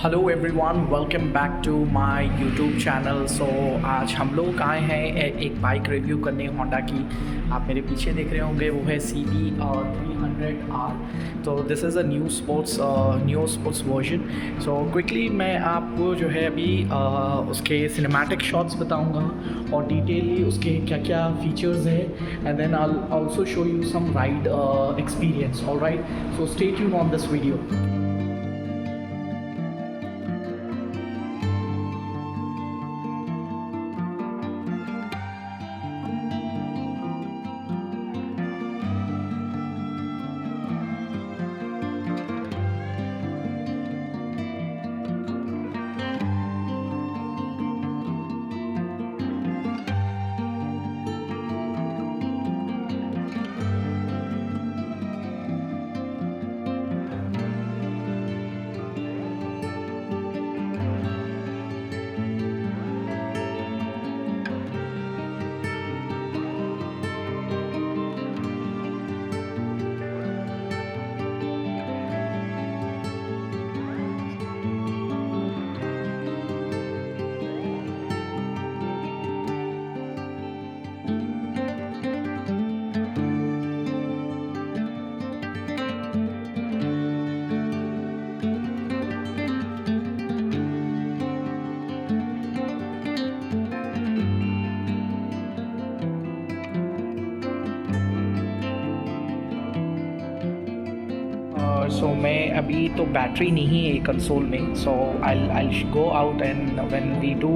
Hello everyone, welcome back to my YouTube channel. So आज हम लोग आए हैं एक बाइक रिव्यू करने होंडा की। आप मेरे पीछे देख रहे होंगे वो है CB 300R। तो this is a new sports version. So quickly मैं आपको जो है अभी उसके सिनेमैटिक शॉट्स बताऊंगा और डिटेलली उसके क्या क्या फीचर्स है, and then I also show you some ride experience. Alright, so stay tuned on this video. So मैं अभी तो बैटरी नहीं है कंसोल में, so I go out and when we do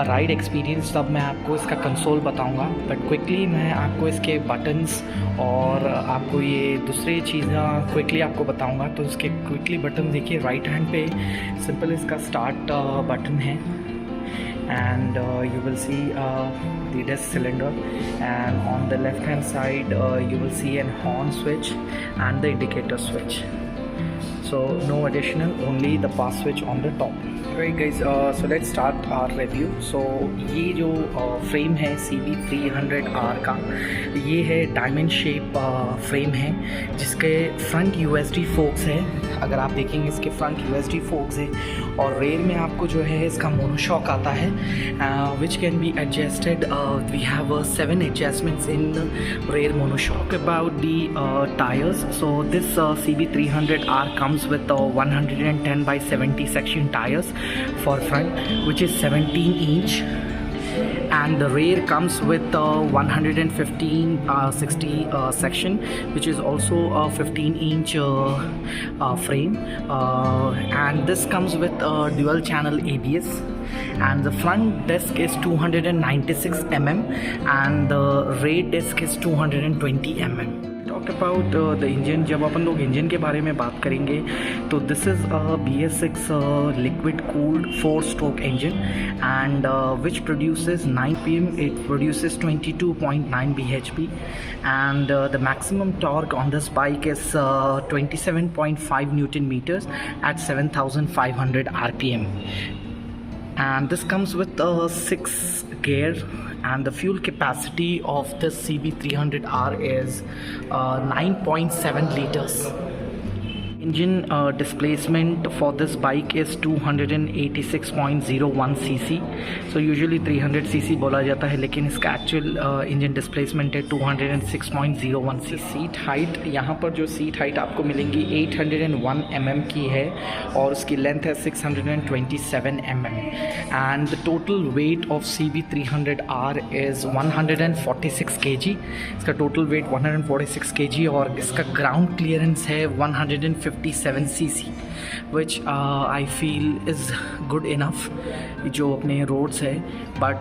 ride experience तब मैं आपको इसका कंसोल बताऊंगा। बट क्विकली मैं आपको इसके बटन्स और आपको ये दूसरी चीज़ें क्विकली आपको बताऊंगा। तो इसके क्विकली बटन देखिए, राइट हैंड पे सिंपल इसका स्टार्ट बटन है, and you will see the disc cylinder, and on the left hand side you will see an horn switch and the indicator switch. So no additional, only the pass switch on the top. Alright guys, so let's start our review. So ये जो frame है CB 300R का, ये है diamond shape frame है जिसके front USD focus है। अगर आप देखेंगे इसके फ्रंट USD फोक्स है, और रेयर में आपको जो है इसका मोनोशॉक आता है which can be adjusted. We have 7 adjustments in rear monoshock. About the tyres, so this CB 300R comes with 110/70 section tires for front, which is 17 inch, and the rear comes with 115/60 section, which is also a 15 inch frame, and this comes with dual channel ABS, and the front disc is 296 mm and the rear disc is 220 mm. Talk about the engine, जब अपन लोग engine के बारे में बात करेंगे तो this is BS6 liquid cooled 4-stroke engine, and which produces 9 pm. It produces 22.9 bhp, and the maximum torque on this bike is 27.5 Newton meters at 7,500 RPM. And this comes with 6 gear, and the fuel capacity of this CB 300R is 9.7 liters. Engine displacement for this bike is 286.01 cc. So usually 300 cc बोला जाता है, लेकिन इसका actual engine displacement है 206.01 cc. Seat height, यहाँ पर जो seat height आपको मिलेंगी 801 mm की है, और उसकी लेंथ है 627 mm. And the total weight of CB 300R is 146 kg. इसका टोटल वेट 146 kg, और इसका ग्राउंड क्लियरेंस है 157 cc, which I feel is good enough जो अपने रोड्स है। बट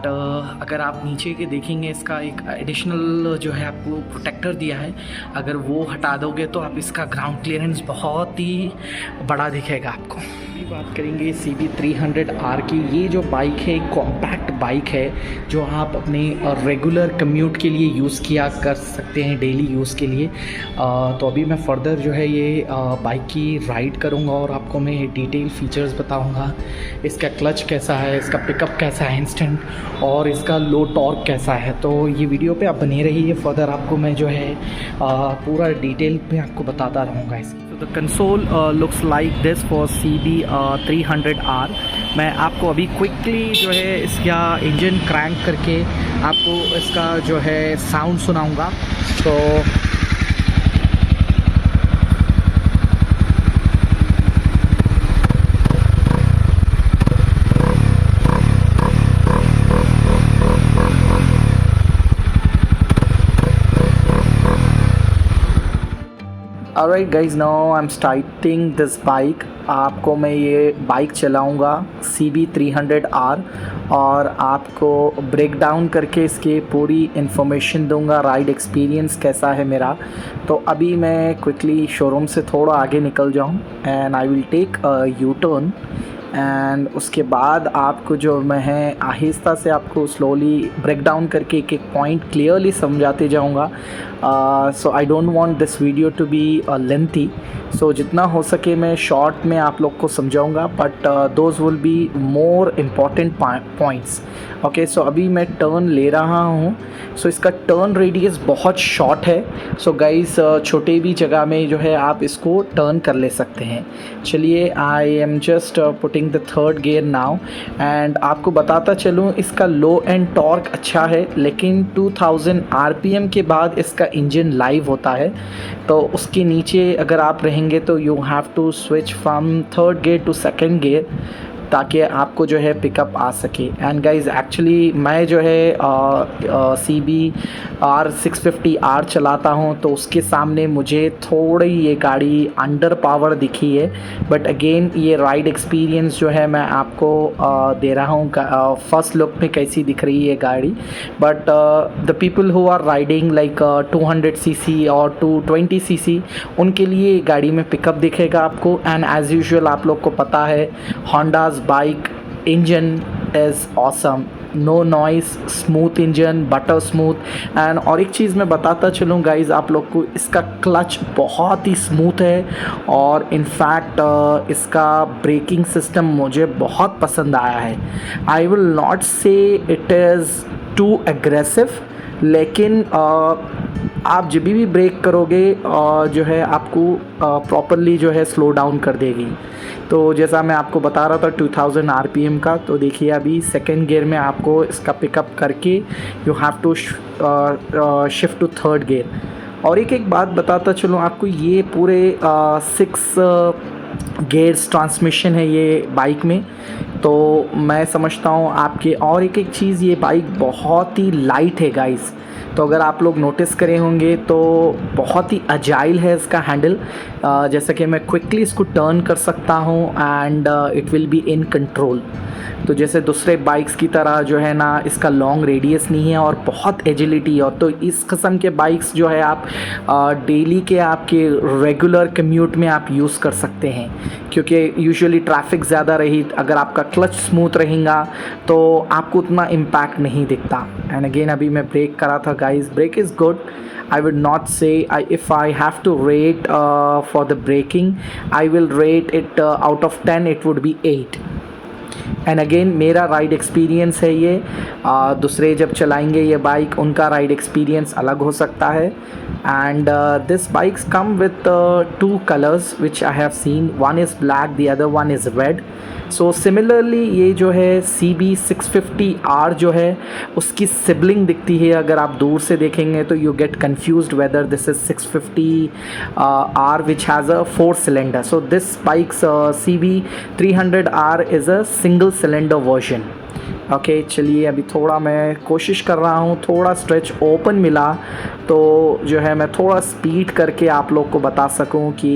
अगर आप नीचे के देखेंगे, इसका एक एडिशनल जो है आपको प्रोटेक्टर दिया है, अगर वो हटा दोगे तो आप इसका ग्राउंड क्लियरेंस बहुत ही बड़ा दिखेगा आपको। बात करेंगे CB 300R की। ये जो बाइक है कॉम्पैक्ट बाइक है जो आप अपने रेगुलर कम्यूट के लिए यूज़ किया कर सकते हैं, डेली यूज़ के लिए। तो अभी मैं फर्दर जो है ये बाइक की राइड करूँगा और आपको मैं डिटेल फीचर्स बताऊँगा। इसका क्लच कैसा है, इसका पिकअप कैसा है इंस्टेंट, और इसका लो टॉर्क कैसा है। तो ये वीडियो पे आप बने रहिए, फर्दर आपको मैं जो है पूरा डिटेल में आपको बताता रहूँगा। इसकी So the console looks like this for CB 300R. मैं आपको अभी क्विकली जो है इसका इंजन क्रैंक करके आपको इसका जो है साउंड सुनाऊंगा. तो Alright guys, now I'm starting this bike. आपको मैं ये बाइक चलाऊंगा CB 300R और आपको ब्रेक डाउन करके इसकी पूरी इन्फॉर्मेशन दूंगा, राइड एक्सपीरियंस कैसा है मेरा. तो अभी मैं क्विकली शोरूम से थोड़ा आगे निकल जाऊं and I will take a U turn and उसके बाद आपको जो मैं है आहिस्ता से आपको स्लोली ब्रेक डाउन करके एक एक पॉइंट क्लियरली समझाते जाऊंगा. So I don't want this video to be lengthy, so जितना हो सके मैं शॉर्ट में आप लोग को समझाऊंगा, but those will be more important points. Okay, so अभी मैं टर्न ले रहा हूँ. सो इसका टर्न रेडियस बहुत शॉर्ट है. सो गाइस, छोटे भी जगह में जो है आप इसको टर्न कर ले सकते हैं. चलिए, आई am just putting the third gear now and आपको बताता चलूँ इसका लो एंड टॉर्क अच्छा है, लेकिन 2000 RPM के बाद इसका इंजन लाइव होता है. तो उसके नीचे अगर आप रहेंगे तो you have to switch from third gear to second gear ताकि आपको जो है पिकअप आ सके. एंड गाइज, एक्चुअली मैं जो है CB R650R चलाता हूँ, तो उसके सामने मुझे थोड़ी ये गाड़ी अंडर पावर दिखी है. बट अगेन ये राइड एक्सपीरियंस जो है मैं आपको दे रहा हूँ फर्स्ट लुक में कैसी दिख रही है गाड़ी. But the people who are riding like 200cc और 220cc, उनके लिए गाड़ी में पिकअप दिखेगा आपको. एंड एज़ यूजुअल आप लोग को पता है Honda's bike engine is awesome, no noise, smooth engine, butter smooth. And और एक चीज़ मैं बताता चलूँ गाइज आप लोग को, इसका क्लच बहुत ही स्मूथ है और इनफैक्ट इसका ब्रेकिंग सिस्टम मुझे बहुत पसंद आया है. आई विल नॉट से इट इज़ टू एग्रेसिव, लेकिन आप जब भी ब्रेक करोगे जो है आपको प्रॉपरली जो है स्लो डाउन कर देगी. तो जैसा मैं आपको बता रहा था 2000 RPM का, तो देखिए अभी सेकेंड गियर में आपको इसका पिकअप करके you have to shift to third gear. और एक बात बताता चलूँ आपको, ये पूरे 6 गियर्स ट्रांसमिशन है ये बाइक में. तो मैं समझता हूँ आपके और एक चीज़, ये बाइक बहुत ही लाइट है गाइस. तो अगर आप लोग नोटिस करे होंगे तो बहुत ही अजाइल है इसका हैंडल. जैसा कि मैं क्विकली इसको टर्न कर सकता हूँ and it will be in control. तो जैसे दूसरे बाइक्स की तरह जो है ना, इसका लॉन्ग रेडियस नहीं है और बहुत एजिलिटी. और तो इस किस्म के बाइक्स जो है आप डेली के आपके रेगुलर कम्यूट में आप यूज़ कर सकते हैं, क्योंकि यूजुअली ट्रैफिक ज़्यादा रही, अगर आपका क्लच स्मूथ रहेगा तो आपको उतना इम्पैक्ट नहीं दिखता. एंड अगेन अभी मैं ब्रेक करा था guys, brake is good. I would not say, if I have to rate for the braking, I will rate it out of 10 it would be 8. And again मेरा ride experience है ये. दूसरे जब चलाएंगे ये बाइक, उनका राइड एक्सपीरियंस अलग हो सकता है. And this bikes come with 2 colours which I have seen, one is black, the other one is red. So similarly ये जो है CB 650R जो है उसकी सिबलिंग दिखती है. अगर आप दूर से देखेंगे तो you get confused whether this is 650R which has a 4 cylinder. So this bikes CB 300R is a single cylinder version. Okay, चलिए अभी थोड़ा मैं कोशिश कर रहा हूँ, थोड़ा स्ट्रेच ओपन मिला तो जो है मैं थोड़ा स्पीड करके आप लोग को बता सकूँ कि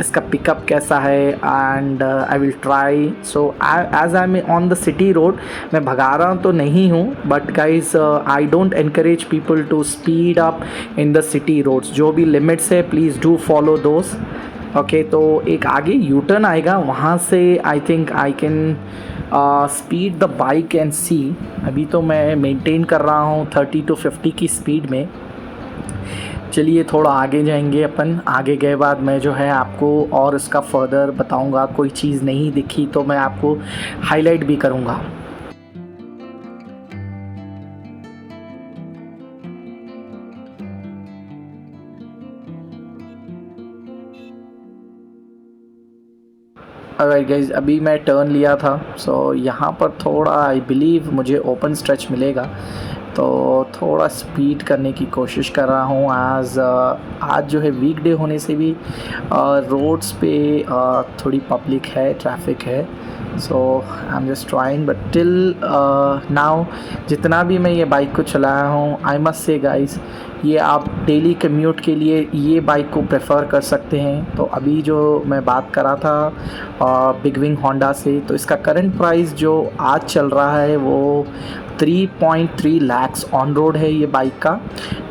इसका पिकअप कैसा है. And I will try. So as I am on the city road, मैं भगा रहा तो नहीं हूँ, but guys I don't encourage people to speed up in the city roads. जो भी लिमिट्स है please do follow those. Okay, तो एक आगे यू टर्न आएगा, वहाँ से I think I can speed the bike and see. अभी तो मैं मेंटेन कर रहा हूँ 30 to 50 की स्पीड में. चलिए थोड़ा आगे जाएंगे अपन. आगे गए बाद मैं जो है आपको और इसका फर्दर बताऊँगा. कोई चीज़ नहीं दिखी तो मैं आपको हाईलाइट भी करूँगा. ऑलराइट गाइस, अभी मैं टर्न लिया था, सो यहाँ पर थोड़ा आई बिलीव मुझे ओपन स्ट्रेच मिलेगा, तो थोड़ा स्पीड करने की कोशिश कर रहा हूँ। आज जो है वीकडे होने से भी रोड्स पे थोड़ी पब्लिक है, ट्रैफिक है, so I am just trying, but till now जितना भी मैं ये बाइक को चलाया हूँ, आई मस्ट से गाइस, ये आप डेली कम्यूट के लिए ये बाइक को प्रेफर कर सकते हैं। तो अभी जो मैं बात कर रहा था बिग विंग होंडा से, तो इसका करंट प्राइस जो आज चल रहा है वो 3.3 लाख्स ऑन रोड है ये बाइक का।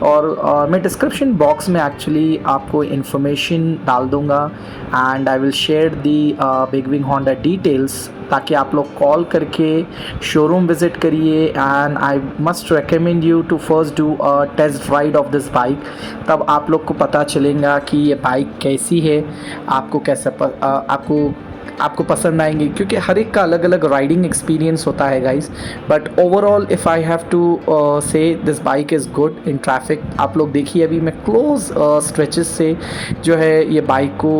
और मैं डिस्क्रिप्शन बॉक्स में एक्चुअली आपको इन्फॉर्मेशन डाल दूँगा, and I will share the big wing Honda details, ताकि आप लोग कॉल करके शोरूम विज़िट करिए। And I must recommend you to first do a test ride of this bike, तब आप लोग को पता चलेगा कि ये बाइक कैसी है, आपको कैसे आपको पसंद आएंगे, क्योंकि हर एक का अलग अलग राइडिंग एक्सपीरियंस होता है guys. But overall if I have to say this bike is good in traffic. आप लोग देखिए, अभी मैं क्लोज स्ट्रेचेस से जो है ये बाइक को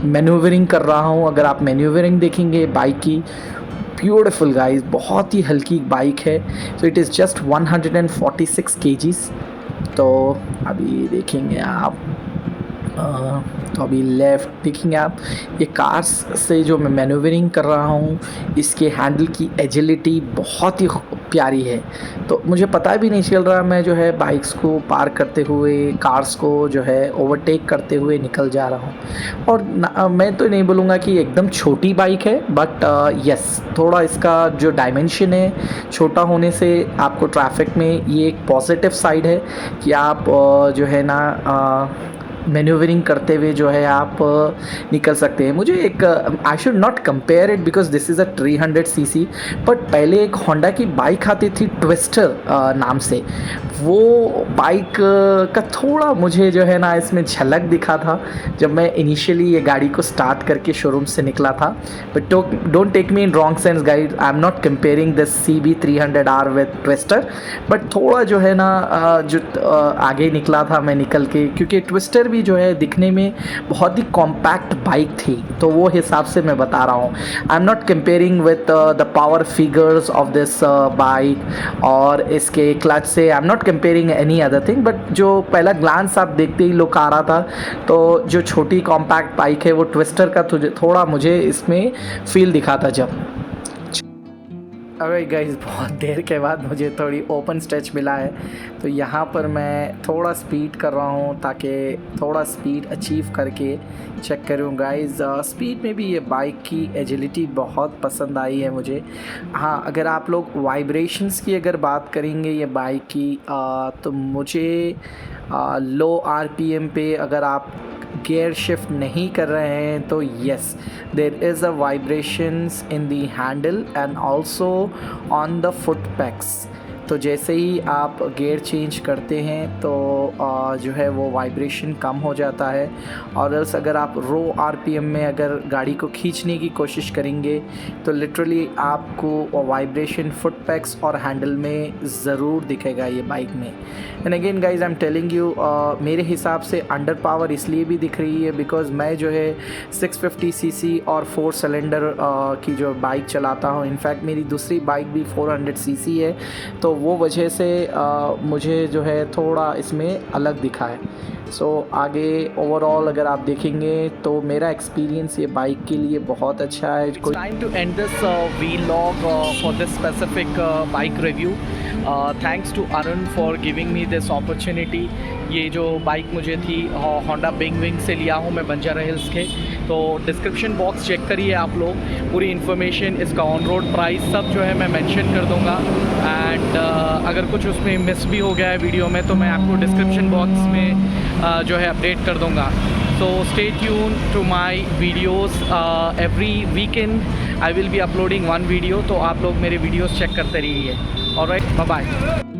मैन्यूवरिंग कर रहा हूँ। अगर आप मैन्यूवरिंग देखेंगे बाइक की, ब्यूटीफुल गाइस, बहुत ही हल्की बाइक है। So it is just 146 kgs। तो अभी देखेंगे आप, तो अभी लेफ़्ट देखेंगे आप, ये कार्स से जो मैं मैन्यूवरिंग कर रहा हूँ, इसके हैंडल की एजिलिटी बहुत ही प्यारी है। तो मुझे पता भी नहीं चल रहा, मैं जो है बाइक्स को पार करते हुए, कार्स को जो है ओवरटेक करते हुए निकल जा रहा हूँ। और मैं तो नहीं बोलूँगा कि एकदम छोटी बाइक है, बट यस, थोड़ा इसका जो डायमेंशन है छोटा होने से आपको ट्रैफिक में ये एक पॉजिटिव साइड है कि आप जो है ना मैन्यूवरिंग करते हुए जो है आप निकल सकते हैं। मुझे एक I should not compare it because this is a 300 cc, but पहले एक होंडा की बाइक आती थी ट्विस्टर नाम से, वो बाइक का थोड़ा मुझे जो है ना इसमें झलक दिखा था जब मैं इनिशियली ये गाड़ी को स्टार्ट करके शोरूम से निकला था। But don't take me in wrong sense guys, I am not comparing this CB300R with Twister, but थोड़ा जो है ना जो आगे निकला था मैं निकल के, क्योंकि ट्विस्टर भी जो है दिखने में बहुत ही कॉम्पैक्ट बाइक थी, तो वो हिसाब से मैं बता रहा हूँ। आई am not comparing with the power figures of this bike और इसके क्लच से, आई am not comparing any other thing, but जो पहला ग्लांस आप देखते ही लुक आ रहा था, तो जो छोटी कॉम्पैक्ट बाइक है वो ट्विस्टर का थोड़ा मुझे इसमें फील दिखा था जब। अरे गाइस, बहुत देर के बाद मुझे थोड़ी ओपन स्ट्रेच मिला है, तो यहाँ पर मैं थोड़ा स्पीड कर रहा हूँ ताकि थोड़ा स्पीड अचीव करके चेक करूँ गाइस। स्पीड में भी ये बाइक की एजिलिटी बहुत पसंद आई है मुझे। हाँ, अगर आप लोग वाइब्रेशंस की अगर बात करेंगे ये बाइक की, तो मुझे लो RPM पे अगर आप गियर शिफ्ट नहीं कर रहे हैं तो yes, there is a vibrations in the handle and also on the foot pegs. तो जैसे ही आप गियर चेंज करते हैं तो जो है वो वाइब्रेशन कम हो जाता है, और एल्स अगर आप रो RPM में अगर गाड़ी को खींचने की कोशिश करेंगे तो लिटरली आपको वाइब्रेशन फुट पैक्स और हैंडल में ज़रूर दिखेगा ये बाइक में। And again guys, I am telling you, मेरे हिसाब से अंडर पावर इसलिए भी दिख रही है बिकॉज मैं जो है 650 cc और 4 सिलेंडर की जो बाइक चलाता हूँ। इनफैक्ट मेरी दूसरी बाइक भी 400 cc है, तो वो वजह से मुझे जो है थोड़ा इसमें अलग दिखा है। सो आगे ओवरऑल अगर आप देखेंगे तो मेरा एक्सपीरियंस ये बाइक के लिए बहुत अच्छा है। Time to end this vlog for this specific bike review. Thanks to Arun for giving me this opportunity. ये जो बाइक मुझे थी होंडा बिग विंग से लिया हूँ मैं बंजारा हिल्स के, तो डिस्क्रिप्शन बॉक्स चेक करिए आप लोग, पूरी इन्फॉर्मेशन, इसका ऑन रोड प्राइस सब जो है मैं मेंशन कर दूँगा। एंड अगर कुछ उसमें मिस भी हो गया है वीडियो में तो मैं आपको डिस्क्रिप्शन बॉक्स में जो है अपडेट कर दूँगा। So stay tune to my videos, every weekend I will be uploading 1 video, तो आप लोग मेरे वीडियोज़ चेक करते रहिए। Alright, bye bye.